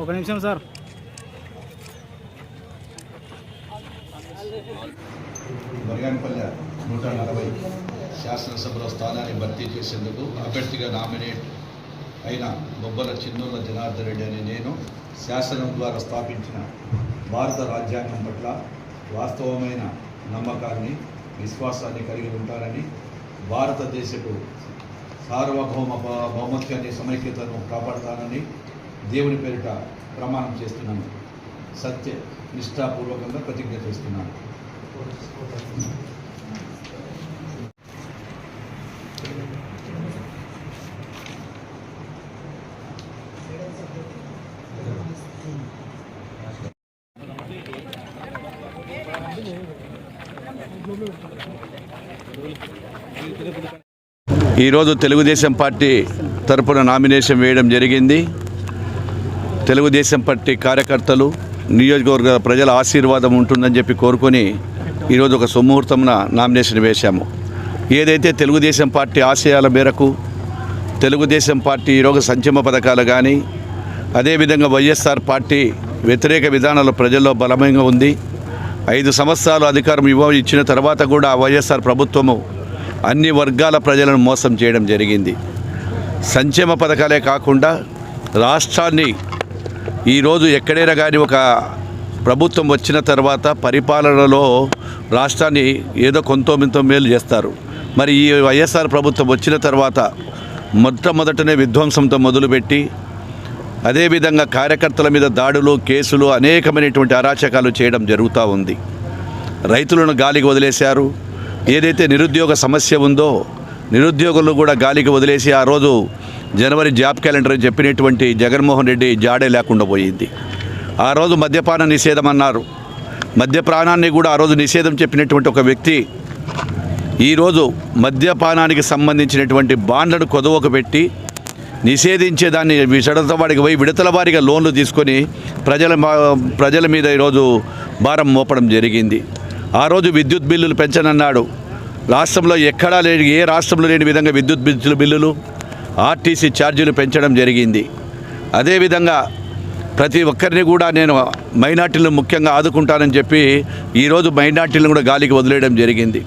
ఒక నిమిషం సార్. బనగానపల్లె 140 శాసనసభలో స్థానాన్ని భర్తీ చేసేందుకు అభ్యర్థిగా నామినేట్ అయిన బొబ్బల చిన్నూర్ల జనార్దన్ రెడ్డి అనే నేను శాసనం ద్వారా స్థాపించిన భారత రాజ్యాంగం పట్ల వాస్తవమైన నమ్మకాన్ని విశ్వాసాన్ని కలిగి ఉంటానని, భారతదేశపు భౌమత్యాన్ని సమైక్యతను కాపాడుతానని దేవుని పేరిట ప్రమాణం చేస్తున్నాను. సత్య నిష్ఠాపూర్వకంగా ప్రతిజ్ఞ చేస్తున్నాను. ఈరోజు తెలుగుదేశం పార్టీ తరపున నామినేషన్ వేయడం జరిగింది. తెలుగుదేశం పార్టీ కార్యకర్తలు, నియోజకవర్గ ప్రజల ఆశీర్వాదం ఉంటుందని చెప్పి కోరుకొని ఈరోజు ఒక సుముహూర్తంన నామినేషన్ వేశాము. ఏదైతే తెలుగుదేశం పార్టీ ఆశయాల మేరకు తెలుగుదేశం పార్టీ ఈరోజు సంక్షేమ పథకాలు కానీ, అదేవిధంగా వైఎస్ఆర్ పార్టీ వ్యతిరేక విధానాలు ప్రజల్లో బలమైన ఉంది. 5 సంవత్సరాలు అధికారం ఇచ్చిన తర్వాత కూడా వైఎస్ఆర్ ప్రభుత్వము అన్ని వర్గాల ప్రజలను మోసం చేయడం జరిగింది. సంక్షేమ పథకాలే కాకుండా రాష్ట్రాన్ని ఈరోజు ఎక్కడైనా కానీ ఒక ప్రభుత్వం వచ్చిన తర్వాత పరిపాలనలో రాష్ట్రాన్ని ఏదో కొంత మేలు చేస్తారు. మరి ఈ వైఎస్ఆర్ ప్రభుత్వం వచ్చిన తర్వాత మొట్టమొదటనే విధ్వంసంతో మొదలుపెట్టి అదేవిధంగా కార్యకర్తల మీద దాడులు, కేసులు, అనేకమైనటువంటి అరాచకాలు చేయడం జరుగుతూ ఉంది. రైతులను గాలికి వదిలేశారు. ఏదైతే నిరుద్యోగ సమస్య ఉందో నిరుద్యోగులను కూడా గాలికి వదిలేసి ఆ రోజు జనవరి జాబ్ క్యాలెండర్ అని చెప్పినటువంటి జగన్మోహన్ రెడ్డి జాడే లేకుండా పోయింది. ఆ రోజు మద్యపాన నిషేధం అన్నారు. మద్యపానాన్ని కూడా ఆ రోజు నిషేధం చెప్పినటువంటి ఒక వ్యక్తి ఈరోజు మద్యపానానికి సంబంధించినటువంటి బాండ్లను కొదవకు పెట్టి నిషేధించేదాన్ని విడతల వాడికి పోయి విడతల వారిగా లోన్లు తీసుకొని ప్రజల మీద ఈరోజు భారం మోపడం జరిగింది. ఆ రోజు విద్యుత్ బిల్లులు పెంచనన్నాడు. రాష్ట్రంలో ఎక్కడా లేని, ఏ రాష్ట్రంలో లేని విధంగా విద్యుత్ బిల్లులు, ఆర్టీసీ ఛార్జీలు పెంచడం జరిగింది. అదేవిధంగా ప్రతి ఒక్కరిని కూడా నేను మైనార్టీలను ముఖ్యంగా ఆదుకుంటానని చెప్పి ఈరోజు మైనార్టీలను కూడా గాలికి వదిలేయడం జరిగింది.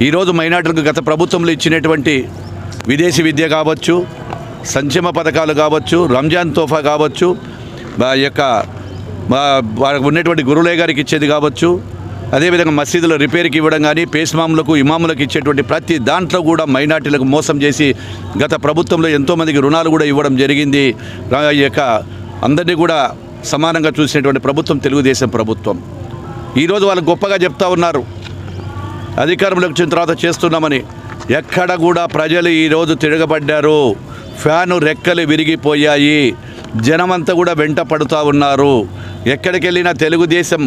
ఈరోజు మైనార్టీలకు గత ప్రభుత్వంలో ఇచ్చినటువంటి విదేశీ విద్య కావచ్చు, సంక్షేమ పథకాలు కావచ్చు, రంజాన్ తోఫా కావచ్చు, వారికి ఉన్నటువంటి గురులే గారికి ఇచ్చేది కావచ్చు, అదేవిధంగా మసీదుల రిపేర్కి ఇవ్వడం కానీ, పేస్మాములకు, ఇమాములకు ఇచ్చేటువంటి ప్రతి దాంట్లో కూడా మైనార్టీలకు మోసం చేసి గత ప్రభుత్వంలో ఎంతోమందికి రుణాలు కూడా ఇవ్వడం జరిగింది. అందరినీ కూడా సమానంగా చూసినటువంటి ప్రభుత్వం తెలుగుదేశం ప్రభుత్వం. ఈరోజు వాళ్ళు గొప్పగా చెప్తా ఉన్నారు అధికారంలోకి వచ్చిన తర్వాత చేస్తున్నామని. ఎక్కడ కూడా ప్రజలు ఈరోజు తిరగబడ్డారు. ఫ్యాను రెక్కలు విరిగిపోయాయి. జనమంతా కూడా వెంట పడుతూ ఉన్నారు. ఎక్కడికి వెళ్ళినా తెలుగుదేశం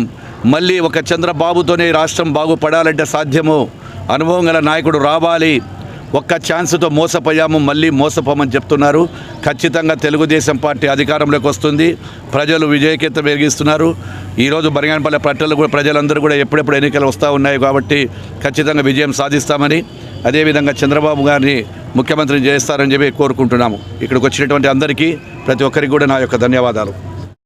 మళ్ళీ ఒక చంద్రబాబుతోనే రాష్ట్రం బాగుపడాలంటే సాధ్యము. అనుభవం గల నాయకుడు రావాలి. ఒక్క ఛాన్స్తో మోసపోయాము, మళ్ళీ మోసపోమని చెప్తున్నారు. ఖచ్చితంగా తెలుగుదేశం పార్టీ అధికారంలోకి వస్తుంది. ప్రజలు విజయకేతం వెలిగిస్తున్నారు. ఈరోజు బనగానపల్లె పట్టణంలో కూడా ప్రజలందరూ కూడా ఎప్పుడెప్పుడు ఎన్నికలు వస్తూ ఉన్నాయి కాబట్టి ఖచ్చితంగా విజయం సాధిస్తామని, అదేవిధంగా చంద్రబాబు గారిని ముఖ్యమంత్రిని చేస్తారని చెప్పి కోరుకుంటున్నాము. ఇక్కడికి వచ్చినటువంటి అందరికీ, ప్రతి ఒక్కరికి కూడా నా యొక్క ధన్యవాదాలు.